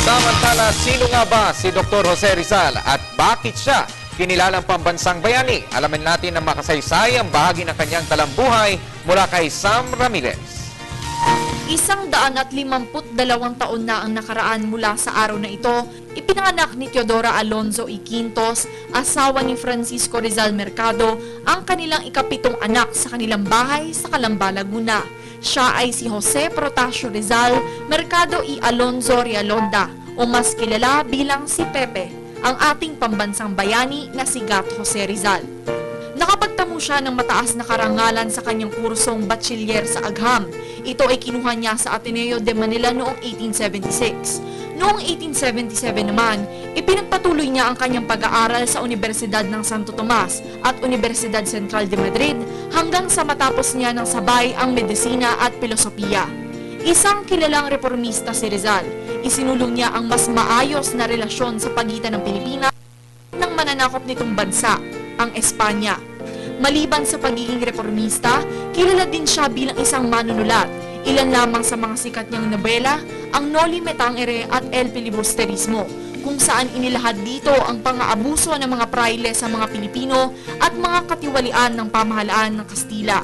Samantala, sino nga ba si Dr. Jose Rizal at bakit siya kinilalang pambansang bayani? Alamin natin ang makasaysay ang bahagi ng kanyang talambuhay mula kay Sam Ramirez. 152 taon na ang nakaraan mula sa araw na ito, ipinanganak ni Teodora Alonzo y Quintos, asawa ni Francisco Rizal Mercado, ang kanilang ikapitong anak sa kanilang bahay sa Calamba, Laguna. Siya ay si Jose Protasio Rizal Mercado y Alonzo Rialonda, o mas kilala bilang si Pepe, ang ating pambansang bayani na si Gat Jose Rizal. Nakapagtamo siya ng mataas na karangalan sa kanyang kursong bachiller sa Agham. Ito ay kinuha niya sa Ateneo de Manila noong 1876. Noong 1877 naman, ipinagpatuloy niya ang kanyang pag-aaral sa Universidad ng Santo Tomas at Universidad Central de Madrid hanggang sa matapos niya ng sabay ang medisina at filosofiya. Isang kilalang reformista si Rizal. Isinulong niya ang mas maayos na relasyon sa pagitan ng Pilipinas ng mananakop nitong bansa, ang Espanya. Maliban sa pagiging reformista, kilala din siya bilang isang manunulat. Ilan lamang sa mga sikat niyang nobela, ang Noli Me Tangere at El Filibusterismo, kung saan inilahad dito ang pang-aabuso ng mga praile sa mga Pilipino at mga katiwalian ng pamahalaan ng Kastila.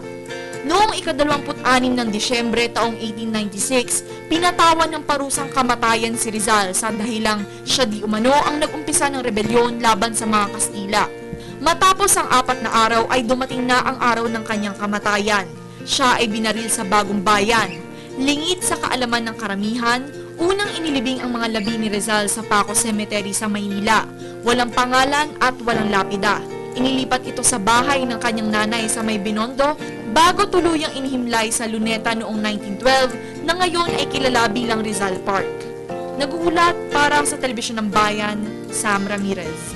Noong ika-26 ng Disyembre taong 1896, pinatawan ng parusang kamatayan si Rizal sa dahilang siya di umano ang nag-umpisa ng rebelyon laban sa mga Kastila. Matapos ang 4 na araw ay dumating na ang araw ng kanyang kamatayan. Siya ay binaril sa Bagong Bayan. Lingid sa kaalaman ng karamihan, unang inilibing ang mga labi ni Rizal sa Paco Cemetery sa Maynila. Walang pangalan at walang lapida. Inilipat ito sa bahay ng kanyang nanay sa May Binondo bago tuluyang inihimlay sa Luneta noong 1912 na ngayon ay kilala bilang Rizal Park. Nagulat para sa Telebisyon ng Bayan, Sam Ramirez.